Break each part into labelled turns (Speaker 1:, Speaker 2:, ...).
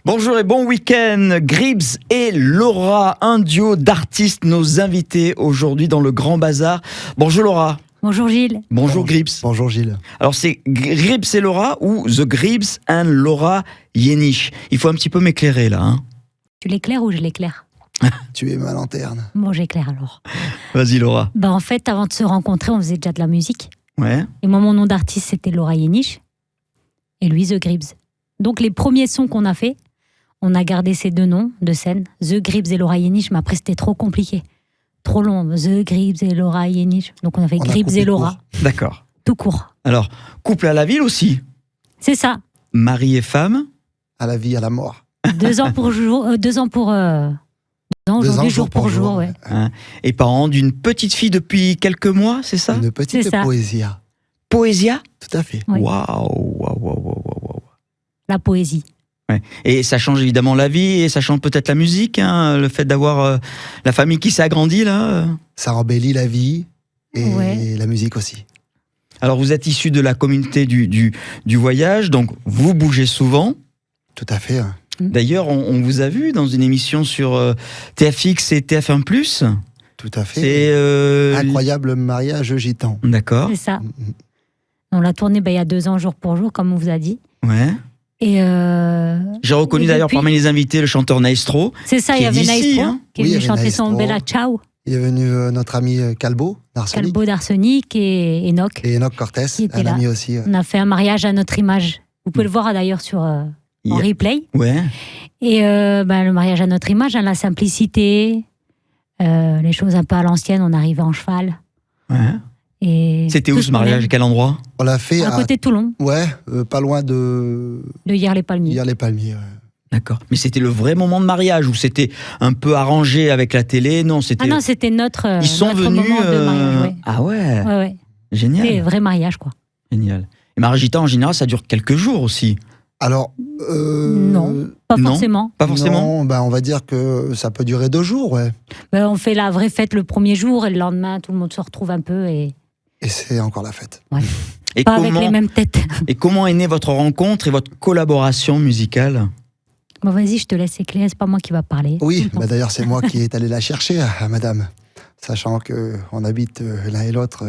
Speaker 1: Bonjour et bon week-end, Gribbs et Laura, un duo d'artistes, nos invités aujourd'hui dans le Grand Bazar. Bonjour Laura.
Speaker 2: Bonjour Gilles.
Speaker 1: Bonjour Gribbs.
Speaker 3: Bonjour Gilles.
Speaker 1: Alors c'est Gribbs et Laura ou The Gribbs and Laura Jenisch. Il faut un petit peu m'éclairer là. Hein.
Speaker 2: Tu l'éclaires ou je l'éclaire?
Speaker 3: Tu es ma lanterne.
Speaker 2: Bon, j'éclaire alors.
Speaker 1: Vas-y Laura.
Speaker 2: En fait, avant de se rencontrer, on faisait déjà de la musique.
Speaker 1: Ouais.
Speaker 2: Et moi, mon nom d'artiste, c'était Laura Jenisch. Et lui, The Gribbs. Donc les premiers sons qu'on a fait, on a gardé ces deux noms de scène, The Gribbs et Laura Jenisch, mais après c'était trop compliqué. Trop long, The Gribbs et Laura Jenisch. Donc on a fait Gribbs et Laura.
Speaker 1: D'accord.
Speaker 2: Tout court.
Speaker 1: Alors, couple à la ville aussi.
Speaker 2: C'est ça.
Speaker 1: Mari et femme.
Speaker 3: À la vie, à la mort.
Speaker 2: 2 ans pour jour, 2 ans pour... 2 ans aujourd'hui, jour pour jour, ouais.
Speaker 1: Hein. Et parents d'une petite fille depuis quelques mois, c'est ça?
Speaker 3: Une petite poésie.
Speaker 1: Poésia?
Speaker 3: Tout à fait.
Speaker 2: Oui.
Speaker 1: Waouh.
Speaker 2: La poésie.
Speaker 1: Ouais. Et ça change évidemment la vie et ça change peut-être la musique, hein, le fait d'avoir la famille qui s'est agrandie là.
Speaker 3: Ça embellit la vie et
Speaker 2: Ouais.
Speaker 3: la musique aussi.
Speaker 1: Alors vous êtes issus de la communauté du voyage, donc vous bougez souvent.
Speaker 3: Tout à fait.
Speaker 1: D'ailleurs, on vous a vu dans une émission sur TFX et TF1+.
Speaker 3: Tout à fait.
Speaker 1: C'est
Speaker 3: Incroyable mariage gitan.
Speaker 1: D'accord.
Speaker 2: C'est ça. On l'a tourné il y a 2 ans, jour pour jour, comme on vous a dit.
Speaker 1: Ouais.
Speaker 2: Et
Speaker 1: J'ai reconnu
Speaker 2: et
Speaker 1: d'ailleurs
Speaker 2: depuis-
Speaker 1: parmi les invités le chanteur Naestro.
Speaker 2: c'est ça,
Speaker 1: qui
Speaker 2: il y
Speaker 1: est
Speaker 2: avait
Speaker 1: d'ici,
Speaker 2: Naestro
Speaker 1: hein.
Speaker 2: qui est
Speaker 3: Oui, il y
Speaker 2: venu
Speaker 3: avait
Speaker 2: chanter son
Speaker 3: Naestro.
Speaker 2: Bella Ciao,
Speaker 3: Il est venu notre ami Calbo, d'Arsenic.
Speaker 2: Calbo d'Arsenic et Enoch.
Speaker 3: Et Enoch Cortés,
Speaker 2: Qui était
Speaker 3: un
Speaker 2: là.
Speaker 3: ami aussi.
Speaker 2: On a fait un mariage à notre image. Vous pouvez le voir d'ailleurs sur en replay.
Speaker 1: Ouais.
Speaker 2: Et le mariage à notre image, hein, la simplicité, les choses un peu à l'ancienne, on arrivait en cheval.
Speaker 1: Ouais.
Speaker 2: Et
Speaker 1: C'était où
Speaker 2: tout
Speaker 1: ce
Speaker 2: qu'on
Speaker 1: mariage?
Speaker 2: aime.
Speaker 1: Quel endroit?
Speaker 3: On l'a fait
Speaker 2: À côté de Toulon,
Speaker 3: pas loin de
Speaker 2: de Hyères-les-Palmiers.
Speaker 3: hier les Palmiers. Ouais.
Speaker 1: D'accord. Mais c'était le vrai moment de mariage ou c'était un peu arrangé avec la télé? Non, c'était.
Speaker 2: Ah non, c'était notre,
Speaker 1: Ils sont
Speaker 2: notre
Speaker 1: venus.
Speaker 2: moment de mariage. Ouais.
Speaker 1: Ah ouais.
Speaker 2: Ouais.
Speaker 1: Génial.
Speaker 2: C'était vrai mariage, quoi.
Speaker 1: Génial. Et mariage gitan en général, ça dure quelques jours aussi.
Speaker 3: Alors.
Speaker 2: Non. Pas
Speaker 1: Non.
Speaker 2: forcément.
Speaker 1: Pas forcément.
Speaker 3: Non, on va dire que ça peut durer 2 jours, ouais.
Speaker 2: On fait la vraie fête le premier jour et le lendemain, tout le monde se retrouve un peu et
Speaker 3: Et c'est encore la fête.
Speaker 1: Et
Speaker 2: pas avec les mêmes têtes.
Speaker 1: et comment est née votre rencontre et votre collaboration musicale?
Speaker 2: Bon, vas-y, je te laisse éclairer, c'est pas moi qui va parler.
Speaker 3: Oui, d'ailleurs, c'est moi qui est allé la chercher, madame. Sachant qu'on habite l'un et l'autre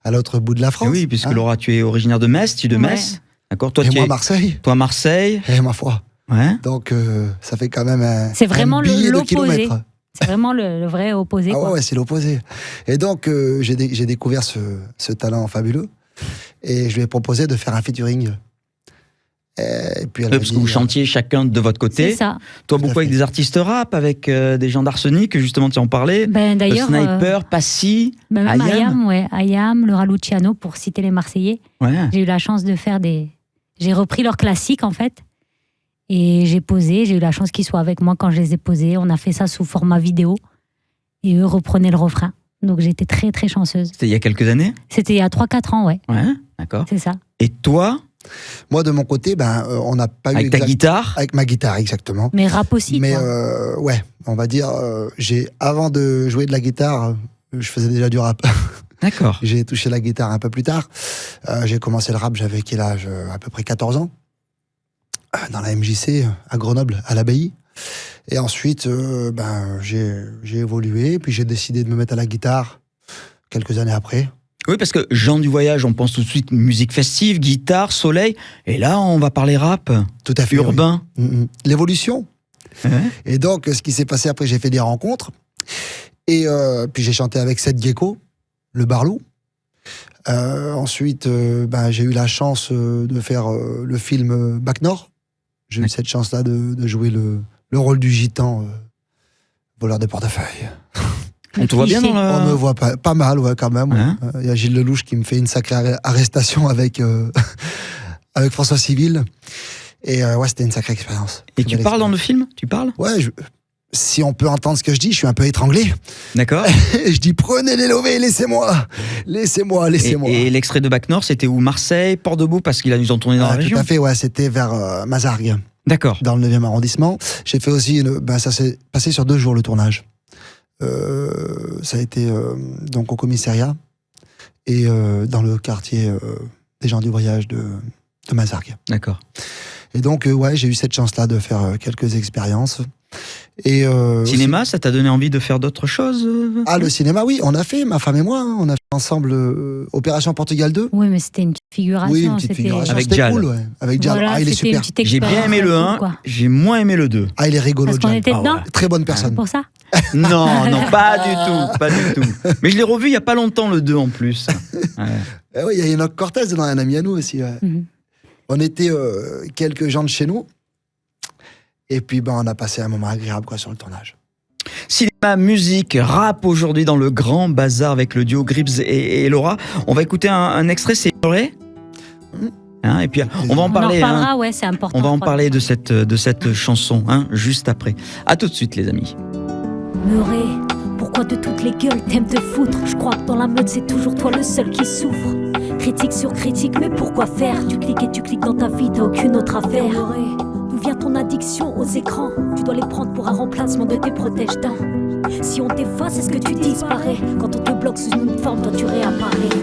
Speaker 3: à l'autre bout de la
Speaker 1: Eh
Speaker 3: France.
Speaker 1: oui, puisque
Speaker 3: hein.
Speaker 1: Laura, tu es originaire de Metz, tu es de
Speaker 2: Ouais.
Speaker 1: Metz. D'accord. Toi,
Speaker 3: Et
Speaker 1: tu
Speaker 3: moi,
Speaker 1: es.
Speaker 3: Marseille.
Speaker 1: Toi, Marseille.
Speaker 3: Et ma foi.
Speaker 1: Ouais.
Speaker 3: Donc, ça fait quand même
Speaker 2: C'est vraiment
Speaker 3: un billet de
Speaker 2: l'opposé.
Speaker 3: kilomètres.
Speaker 2: C'est vraiment le vrai opposé.
Speaker 3: Ah
Speaker 2: quoi.
Speaker 3: ouais, c'est l'opposé. Et donc, j'ai découvert ce talent fabuleux. Et je lui ai proposé de faire un featuring. Et puis elle m'a
Speaker 1: Parce que
Speaker 3: dit,
Speaker 1: vous chantiez chacun de votre côté.
Speaker 2: C'est ça.
Speaker 1: Toi,
Speaker 3: Tout à
Speaker 1: beaucoup avec
Speaker 3: fait.
Speaker 1: des artistes rap, avec des gens d'Arsenic, justement, tu en parlais.
Speaker 2: D'ailleurs,
Speaker 1: Sniper, Passy,
Speaker 2: même
Speaker 1: Ayam.
Speaker 2: Ayam, le Raluciano, pour citer les Marseillais.
Speaker 1: Ouais.
Speaker 2: J'ai eu la chance de faire J'ai repris leurs classiques, en fait. Et j'ai posé. J'ai eu la chance qu'ils soient avec moi quand je les ai posés. On a fait ça sous format vidéo. Et eux reprenaient le refrain. Donc j'étais très, très chanceuse.
Speaker 1: C'était il y a quelques années.
Speaker 2: C'était il y a 3-4 ans, ouais.
Speaker 1: Ouais, d'accord.
Speaker 2: C'est ça.
Speaker 1: Et toi,
Speaker 3: Moi, de mon côté, on n'a pas eu...
Speaker 1: avec ta guitare.
Speaker 3: Avec ma guitare, exactement.
Speaker 2: Mais rap aussi,
Speaker 3: Mais
Speaker 2: quoi.
Speaker 3: ouais, on va dire, avant de jouer de la guitare, je faisais déjà du rap.
Speaker 1: D'accord.
Speaker 3: J'ai touché la guitare un peu plus tard. J'ai commencé le rap, j'avais quel âge? À peu près 14 ans. Dans la MJC, à Grenoble, à l'Abbaye. Et ensuite, j'ai évolué, puis j'ai décidé de me mettre à la guitare quelques années après.
Speaker 1: Oui, parce que Jean du voyage, on pense tout de suite musique festive, guitare, soleil. Et là, on va parler rap,
Speaker 3: Tout à fait.
Speaker 1: urbain.
Speaker 3: Oui. L'évolution.
Speaker 1: Ouais.
Speaker 3: Et donc, ce qui s'est passé après, j'ai fait des rencontres. Et puis j'ai chanté avec Seth Gecko, le Barlou. Ensuite, j'ai eu la chance de faire le film Bac Nord. J'ai eu cette chance-là de jouer le rôle du gitan, voleur de portefeuille.
Speaker 1: On te voit bien dans
Speaker 3: On me
Speaker 1: le...
Speaker 3: voit pas mal, ouais, quand même.
Speaker 1: Hein
Speaker 3: Il y a Gilles Lelouch qui me fait une sacrée arrestation avec, avec François Civil. Et ouais, c'était une sacrée expérience.
Speaker 1: Et
Speaker 3: Très
Speaker 1: tu
Speaker 3: belle
Speaker 1: parles dans le
Speaker 3: expérience.
Speaker 1: film? Tu parles?
Speaker 3: Ouais, si on peut entendre ce que je dis, je suis un peu étranglé.
Speaker 1: D'accord.
Speaker 3: Et je dis, prenez les lovés, laissez-moi. Laissez-moi.
Speaker 1: Et l'extrait de Bac Nord, c'était où? Marseille, Port-de-Beauce, parce qu'ils nous ont tourné dans la région?
Speaker 3: Tout à fait, ouais, c'était vers Mazargues,
Speaker 1: D'accord.
Speaker 3: dans le 9e arrondissement. J'ai fait aussi, ça s'est passé sur 2 jours le tournage. Ça a été donc au commissariat et dans le quartier des gens du voyage de Mazargues.
Speaker 1: D'accord.
Speaker 3: Et donc, j'ai eu cette chance-là de faire quelques expériences. Et
Speaker 1: Cinéma, ça t'a donné envie de faire d'autres choses
Speaker 3: le cinéma, oui, on a fait, ma femme et moi, hein, on a fait ensemble Opération Portugal 2.
Speaker 2: Oui, mais c'était une petite figuration.
Speaker 3: Oui, une petite figuration.
Speaker 1: Avec
Speaker 3: C'était
Speaker 1: Jal.
Speaker 3: cool, ouais. Avec Jal.
Speaker 2: Voilà,
Speaker 3: Il est
Speaker 2: c'était une
Speaker 3: super.
Speaker 2: petite
Speaker 1: J'ai bien
Speaker 2: expérience
Speaker 1: aimé le
Speaker 2: cool,
Speaker 1: 1,
Speaker 2: quoi.
Speaker 1: j'ai moins aimé le 2.
Speaker 3: Il est rigolo,
Speaker 2: Parce qu'on
Speaker 3: Jal.
Speaker 2: était dedans.
Speaker 3: Très bonne personne.
Speaker 2: Pour ça.
Speaker 1: Non, pas du tout. Mais je l'ai revu il y a pas longtemps, le 2 en plus. Ouais.
Speaker 3: Oui, il y a Enoch Cortez dedans, un ami à nous aussi. Ouais.
Speaker 2: Mhm.
Speaker 3: On était quelques gens de chez nous. Et puis, on a passé un moment agréable sur le tournage.
Speaker 1: Cinéma, musique, rap aujourd'hui dans le Grand Bazar avec le duo Gribbs et Laura. On va écouter un extrait, c'est Meuret. Et puis on va en parler.
Speaker 2: On en reparlera, ouais, c'est important.
Speaker 1: On va en parler de cette chanson juste après. À tout de suite, les amis.
Speaker 4: Meuret, pourquoi de toutes les gueules t'aimes te foutre? Je crois que dans la meute c'est toujours toi le seul qui souffre. Critique sur critique, mais pourquoi faire? Tu cliques et tu cliques dans ta vie, t'as aucune autre affaire. Meuret, d'où vient ton addiction aux écrans? Tu dois les prendre pour un remplacement de tes protège-dents. Si on t'efface, est-ce que tu disparais? Quand on te bloque sous une forme, toi tu réapparais.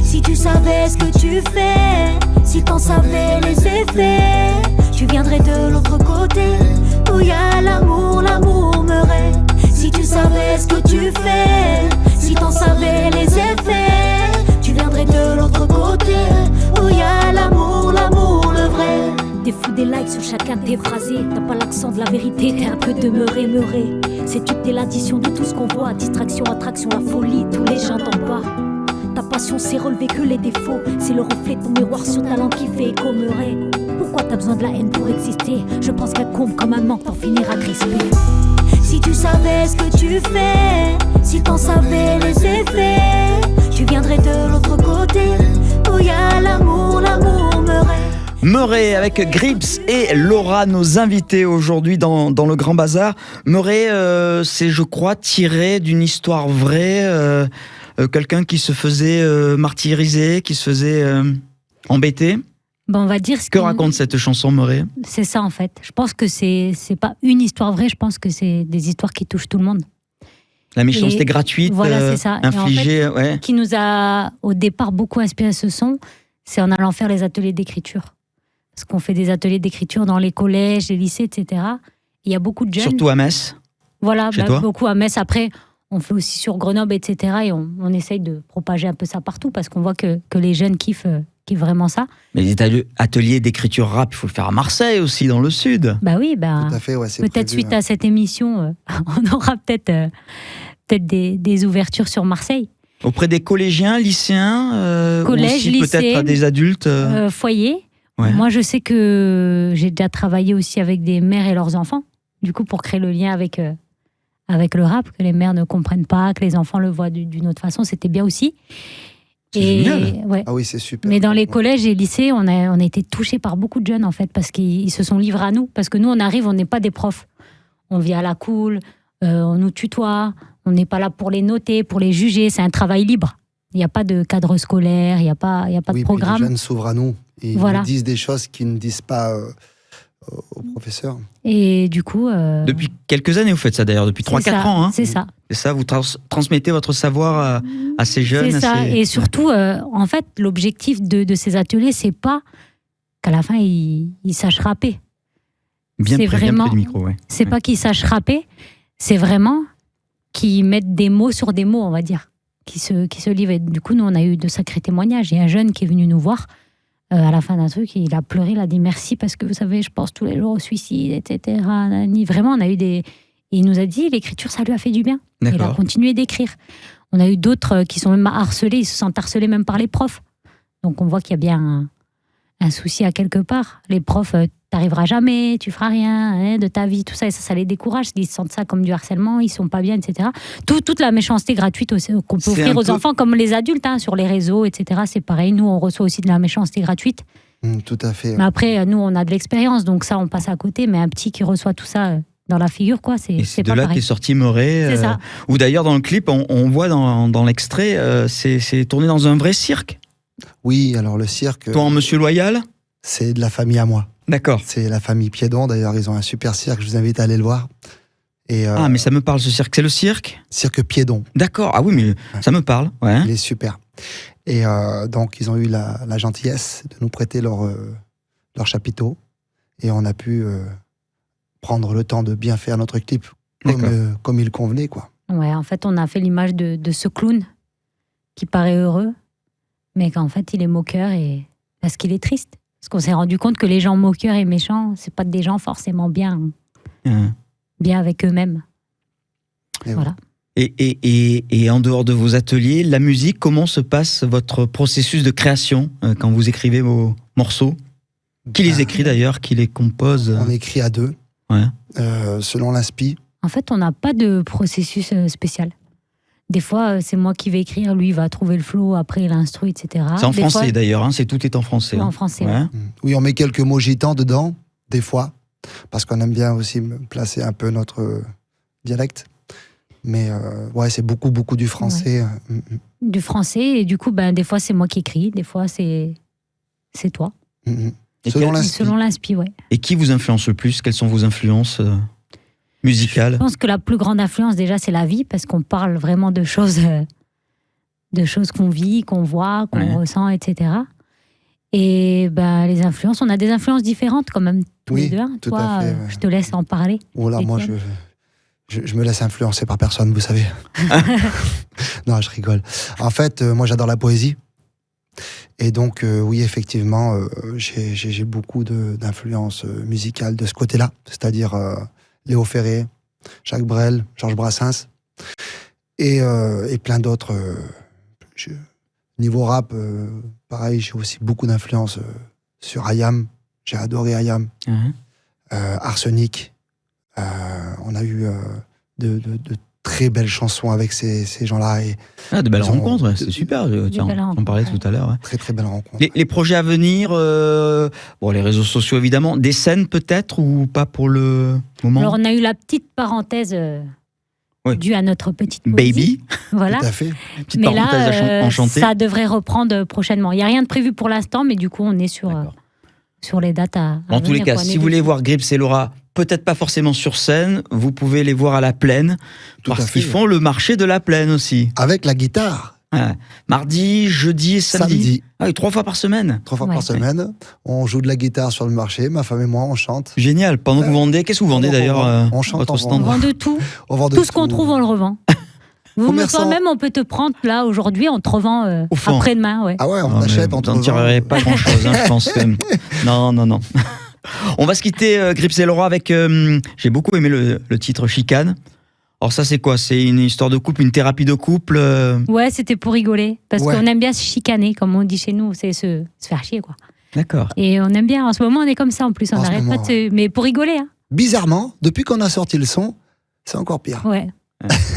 Speaker 4: Si tu savais ce que tu fais, si t'en savais les effets, tu viendrais de l'autre côté, où y a l'amour, l'amour Meuret. Si tu savais ce que tu fais, si t'en savais les effets, tu viendrais de l'autre côté, où y a l'amour, l'amour, le vrai. Des fous des likes sur chacun de tes phrasés, t'as pas l'accent de la vérité, t'es un peu demeuré, Meuret. C'est-tu que t'es l'addition de tout ce qu'on voit, distraction, attraction, la folie, tous les gens t'en bas. Ta passion c'est relever que les défauts, c'est le reflet de ton miroir sur ta langue qui fait écho, Meuret. Pourquoi t'as besoin de la haine pour exister? Je pense qu'elle comble comme un manque, t'en finiras crispé. Si tu savais ce que tu fais, si t'en savais les effets, tu viendrais de l'autre côté, où y a l'amour, l'amour Meuret.
Speaker 1: Meuret avec Gribbs et Laura, nos invités aujourd'hui dans le Grand Bazar. Meuret, c'est je crois tiré d'une histoire vraie, quelqu'un qui se faisait martyriser, qui se faisait embêter.
Speaker 2: On va dire ce
Speaker 1: Que raconte cette chanson, Meuret?
Speaker 2: C'est ça en fait. Je pense que c'est pas une histoire vraie, je pense que c'est des histoires qui touchent tout le monde.
Speaker 1: La méchanceté gratuite,
Speaker 2: voilà, c'est ça.
Speaker 1: infligée.
Speaker 2: Et en fait, qui nous a au départ beaucoup inspiré ce son, c'est en allant faire les ateliers d'écriture. Parce qu'on fait des ateliers d'écriture dans les collèges, les lycées, etc. Il y a beaucoup de jeunes.
Speaker 1: Surtout à Metz.
Speaker 2: Voilà,
Speaker 1: chez toi
Speaker 2: beaucoup à Metz. Après, on fait aussi sur Grenoble, etc. Et on essaye de propager un peu ça partout parce qu'on voit que les jeunes kiffent vraiment ça.
Speaker 1: Mais les ateliers d'écriture rap, il faut le faire à Marseille aussi, dans le sud.
Speaker 2: Bah oui,
Speaker 3: Tout à fait, c'est
Speaker 2: peut-être
Speaker 3: prévu,
Speaker 2: suite à cette émission, on aura peut-être des ouvertures sur Marseille.
Speaker 1: Auprès des collégiens, lycéens,
Speaker 2: Collège,
Speaker 1: ou aussi
Speaker 2: lycée,
Speaker 1: peut-être à des adultes.
Speaker 2: Foyer.
Speaker 1: Ouais.
Speaker 2: Moi, je sais que j'ai déjà travaillé aussi avec des mères et leurs enfants, du coup, pour créer le lien avec le rap, que les mères ne comprennent pas, que les enfants le voient d'une autre façon, c'était bien aussi.
Speaker 1: C'est génial.
Speaker 2: Ouais.
Speaker 3: Ah oui, c'est super.
Speaker 2: Mais dans les collèges et lycées, on a été touchés par beaucoup de jeunes, en fait, parce qu'ils se sont livrés à nous. Parce que nous, on arrive, on n'est pas des profs. On vit à la cool, on nous tutoie, on n'est pas là pour les noter, pour les juger. C'est un travail libre. Il n'y a pas de cadre scolaire, il n'y a pas de programme.
Speaker 3: Puis les jeunes s'ouvrent à nous. Et
Speaker 2: Voilà.
Speaker 3: ils disent des choses qu'ils ne disent pas aux professeurs.
Speaker 2: Et du coup...
Speaker 1: Depuis quelques années, vous faites ça d'ailleurs, depuis 3-4 ans. Hein.
Speaker 2: C'est ça.
Speaker 1: C'est ça, vous transmettez votre savoir à ces jeunes.
Speaker 2: C'est ça. Et surtout, en fait, l'objectif de ces ateliers, c'est pas qu'à la fin, ils sachent rapper.
Speaker 1: Bien près du micro, ouais.
Speaker 2: C'est pas qu'ils sachent rapper, c'est vraiment qu'ils mettent des mots sur des mots, on va dire, qui se livrent. Et du coup, nous, on a eu de sacrés témoignages. Il y a un jeune qui est venu nous voir à la fin d'un truc, il a pleuré, il a dit merci parce que vous savez, je pense tous les jours au suicide, etc. Vraiment, on a eu des... Et il nous a dit, l'écriture, ça lui a fait du bien. Et il a continué d'écrire. On a eu d'autres qui sont même harcelés, ils se sentent harcelés même par les profs. Donc on voit qu'il y a bien un souci à quelque part. Les profs, t'arriveras jamais, tu feras rien de ta vie, tout ça, et ça les décourage. Ils sentent ça comme du harcèlement, ils sont pas bien, etc. Toute la méchanceté gratuite qu'on peut offrir aux enfants, comme les adultes, sur les réseaux, etc. C'est pareil, nous on reçoit aussi de la méchanceté gratuite.
Speaker 3: Tout à fait.
Speaker 2: Mais après, nous on a de l'expérience, donc ça on passe à côté, mais un petit qui reçoit tout ça dans la figure, quoi, c'est pas pareil.
Speaker 1: Et c'est de là qu'est sorti Meuret.
Speaker 2: C'est ça.
Speaker 1: Ou d'ailleurs dans le clip, on voit dans l'extrait, c'est tourné dans un vrai cirque.
Speaker 3: Oui, alors le cirque...
Speaker 1: Toi en Monsieur Loyal?
Speaker 3: C'est de la famille à moi.
Speaker 1: D'accord.
Speaker 3: C'est la famille Piedon, d'ailleurs, ils ont un super cirque, je vous invite à aller le voir. Et,
Speaker 1: mais ça me parle ce cirque, c'est le cirque?
Speaker 3: Cirque Piedon.
Speaker 1: D'accord, ah oui, mais ça me parle. Ouais.
Speaker 3: Il est super. Et donc, ils ont eu la gentillesse de nous prêter leur chapiteau. et on a pu prendre le temps de bien faire notre clip comme il convenait, quoi.
Speaker 2: Ouais, en fait, on a fait l'image de ce clown qui paraît heureux, mais qu'en fait, il est moqueur et parce qu'il est triste. Parce qu'on s'est rendu compte que les gens moqueurs et méchants, c'est pas des gens forcément bien avec eux-mêmes.
Speaker 3: Et
Speaker 2: voilà.
Speaker 1: Et en dehors de vos ateliers, la musique, comment se passe votre processus de création quand vous écrivez vos morceaux? Qui les écrit d'ailleurs? Qui les compose?
Speaker 3: On écrit à deux, selon l'inspi.
Speaker 2: En fait, on n'a pas de processus spécial. Des fois, c'est moi qui vais écrire, lui va trouver le flow, après l'instru, etc.
Speaker 1: C'est en
Speaker 2: Des
Speaker 1: français
Speaker 2: fois,
Speaker 1: d'ailleurs, hein, tout est en français.
Speaker 2: En français, ouais.
Speaker 3: Oui, on met quelques mots gitans dedans, des fois, parce qu'on aime bien aussi placer un peu notre dialecte. Mais ouais, c'est beaucoup du français.
Speaker 2: Ouais. Du français, et du coup, des fois, c'est moi qui écris, des fois, c'est toi. Selon l'inspi, ouais.
Speaker 1: Et qui vous influence le plus? Quelles sont vos influences musicales?
Speaker 2: Je pense que la plus grande influence, déjà, c'est la vie, parce qu'on parle vraiment de choses qu'on vit, qu'on voit, qu'on ressent, etc. Et les influences, on a des influences différentes quand même, tous les deux.
Speaker 3: Tout
Speaker 2: Toi,
Speaker 3: à fait, ouais.
Speaker 2: je te laisse en parler.
Speaker 3: Oh là, moi, je me laisse influencer par personne, vous savez. Non, je rigole. En fait, moi, j'adore la poésie. Et donc, oui, effectivement, j'ai beaucoup d'influences musicales de ce côté-là. C'est-à-dire Léo Ferré, Jacques Brel, Georges Brassens. Et plein d'autres. Niveau rap, pareil, j'ai aussi beaucoup d'influence sur IAM. J'ai adoré IAM. Arsenic. On a eu de très belles chansons avec ces gens-là.
Speaker 1: De belles rencontres, c'est super. On parlait tout à l'heure.
Speaker 3: Ouais. Très belles rencontres.
Speaker 1: Les projets à venir, les réseaux sociaux évidemment, des scènes peut-être ou pas pour le moment?
Speaker 2: Alors on a eu la petite parenthèse due à notre petite poésie.
Speaker 1: Baby.
Speaker 2: Voilà.
Speaker 3: Tout à fait.
Speaker 1: Petite
Speaker 2: mais
Speaker 1: parenthèse
Speaker 2: là,
Speaker 1: enchantée.
Speaker 2: ça devrait reprendre prochainement. Il n'y a rien de prévu pour l'instant, mais du coup on est sur les dates à
Speaker 1: En tous les cas, si vous voulez voir Gribbs et Laura, peut-être pas forcément sur scène, vous pouvez les voir à la Plaine, parce qu'ils font le marché de la Plaine aussi.
Speaker 3: Avec la guitare.
Speaker 1: Mardi, jeudi et samedi. Ah oui, 3 fois par semaine.
Speaker 3: 3 fois par semaine. On joue de la guitare sur le marché, ma femme et moi, on chante.
Speaker 1: Génial. Pendant que vous vendez, qu'est-ce que vous vendez d'ailleurs?
Speaker 3: On chante,
Speaker 1: votre stand?
Speaker 2: On vend de tout. Tout ce qu'on trouve, on le revend. Toi-même, on peut te prendre là aujourd'hui, on te revend après-demain. Ouais.
Speaker 3: Ah ouais, on achète, on te revend.
Speaker 1: J'en tirerai pas grand-chose, je pense quand même. Non. On va se quitter, Gribbs et Laura, avec... j'ai beaucoup aimé le titre Chicane. Alors ça, c'est quoi? C'est une histoire de couple, une thérapie de couple?
Speaker 2: Ouais, c'était pour rigoler. Parce qu'on aime bien se chicaner, comme on dit chez nous. C'est se faire chier, quoi.
Speaker 1: D'accord.
Speaker 2: Et on aime bien. En ce moment, on est comme ça, en plus. On n'arrête pas de se... Mais pour rigoler, hein.
Speaker 3: Bizarrement, depuis qu'on a sorti le son, c'est encore pire.
Speaker 2: Ouais.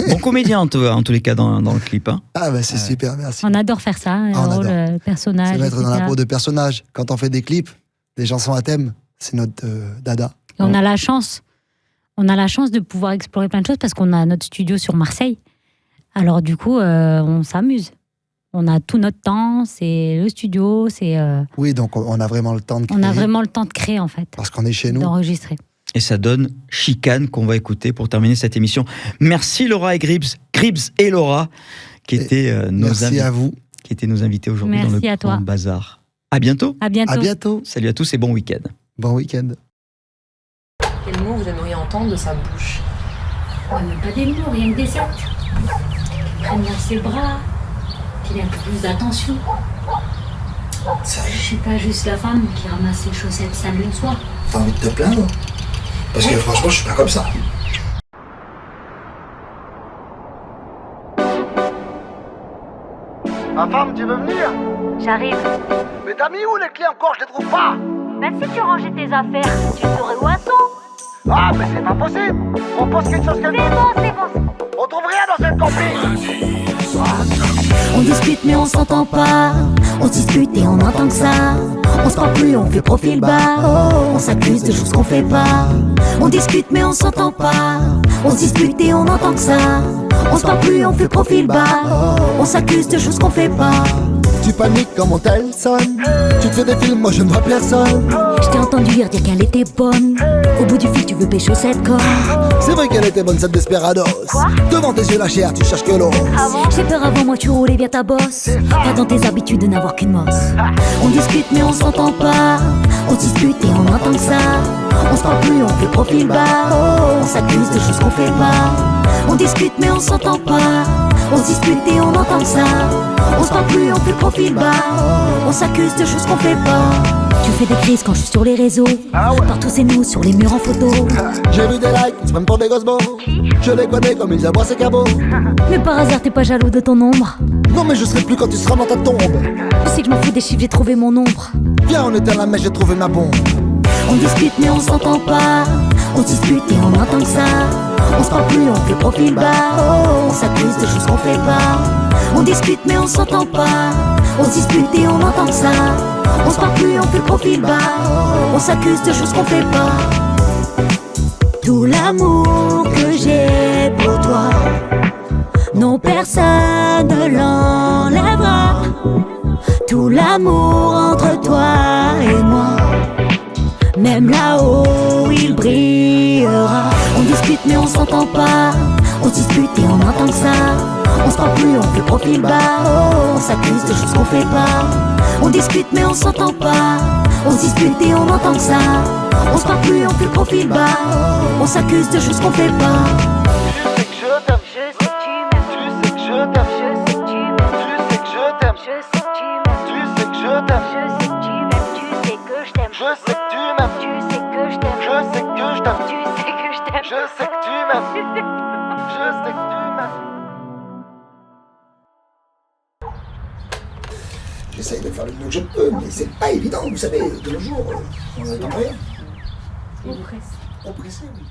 Speaker 1: Bon comédien, en tous les cas, dans le clip. Hein.
Speaker 3: Ah bah c'est super, merci.
Speaker 2: On adore faire ça, le personnage.
Speaker 3: Se mettre dans la peau de personnage. Quand on fait des clips, des chansons à thème, c'est notre dada.
Speaker 2: Et on a la chance de pouvoir explorer plein de choses parce qu'on a notre studio sur Marseille. Alors du coup, on s'amuse. On a tout notre temps, c'est le studio, c'est...
Speaker 3: Oui, donc on a vraiment le temps de créer.
Speaker 2: On a vraiment le temps de créer, en fait.
Speaker 3: Parce qu'on est chez nous.
Speaker 2: D'enregistrer.
Speaker 1: Et ça donne Chicane qu'on va écouter pour terminer cette émission. Merci Laura et Gribbs et Laura, qui étaient nos invités aujourd'hui dans le Grand Bazar. À bientôt.
Speaker 2: À bientôt.
Speaker 3: À bientôt.
Speaker 1: Salut à tous et bon week-end.
Speaker 3: Bon week-end.
Speaker 5: Quel mot vous aimeriez entendre de sa bouche?
Speaker 2: Mais pas des mots, rien que des actes. Qu'il prenne dans ses bras, qu'il ait un peu plus d'attention.
Speaker 3: Sérieux?
Speaker 2: Je suis pas juste la femme qui ramasse ses chaussettes sales le soir.
Speaker 3: T'as envie de te plaindre? Parce que franchement, je suis pas comme ça. Ma femme, tu veux venir?
Speaker 2: J'arrive.
Speaker 3: Mais t'as mis où les clés encore? Je les trouve pas.
Speaker 2: Si tu rangeais tes affaires, tu saurais où elles sont.
Speaker 3: Ah, mais c'est pas possible. On pense quelque chose qu'elle...
Speaker 2: C'est bon.
Speaker 3: On trouve rien dans cette compagnie.
Speaker 4: On discute mais on s'entend pas. On se dispute et on entend que ça. On se parle plus, on fait profil bas. On s'accuse de choses qu'on fait pas. On discute mais on s'entend pas. On se dispute et on entend que ça. On se parle plus, on fait profil bas. On s'accuse de choses qu'on fait pas.
Speaker 3: Tu paniques quand mon tel sonne. Tu te fais des films, moi je ne vois personne.
Speaker 4: Je t'ai entendu dire qu'elle était bonne. Au bout du fil, tu veux pécho cette conne.
Speaker 3: C'est vrai qu'elle était bonne cette Desperados. Devant tes yeux la chair, tu cherches que l'eau.
Speaker 4: J'ai peur avant moi, tu roulais bien ta bosse. Pas dans tes habitudes de n'avoir qu'une mosse. On discute mais on s'entend pas. On dispute et on entend que ça. On se parle plus, on fait profil bas. On s'accuse de choses qu'on fait pas. On discute mais on s'entend pas. On dispute et on entend que ça. On se parle plus, on fait profil bas. On s'accuse de choses qu'on fait pas. Tu fais des crises quand je suis sur les réseaux. Partout c'est nous sur les murs en photo.
Speaker 3: J'ai vu des likes, c'est même pour des gosses beaux. Je les connais comme ils aboient ces cabots.
Speaker 4: Mais par hasard t'es pas jaloux de ton ombre.
Speaker 3: Non mais je serai plus quand tu seras dans ta tombe.
Speaker 4: Tu sais que je m'en fous des chiffres, j'ai trouvé mon ombre.
Speaker 3: Viens on éteint la mèche, j'ai trouvé ma bombe.
Speaker 4: On discute mais on s'entend pas. On dispute et on entend que ça. On se parle plus, on fait profil bas. On s'accuse de choses qu'on fait pas. On discute mais on s'entend pas. On dispute et on entend que ça. On se parle plus, on fait profil bas. On s'accuse de choses qu'on fait pas. Tout l'amour que j'ai pour toi, non personne ne l'enlèvera. Tout l'amour entre toi et moi, même là-haut il brillera. On discute mais on s'entend pas. On dispute et on entend que ça. On se parle plus, on fait profil bas. On s'accuse de choses qu'on fait pas. On discute mais on s'entend pas. On dispute et on entend que ça. On se parle plus, on fait profil bas. On s'accuse de choses qu'on fait pas.
Speaker 6: Tu sais que je t'aime, tu sais que je t'aime, tu sais que je t'aime, tu sais que je t'aime, tu sais que je t'aime,
Speaker 4: Tu sais que je t'aime,
Speaker 6: je sais que tu m'aimes,
Speaker 4: tu sais que je t'aime,
Speaker 6: je sais que je t'aime,
Speaker 4: tu sais que je t'aime,
Speaker 6: je sais que tu m'aimes, je sais que tu m'aimes.
Speaker 3: J'essaye de faire le mieux que je peux, mais c'est pas évident, vous savez, de nos jours, on n'attend rien.
Speaker 2: On presse.
Speaker 3: On pressait, oui.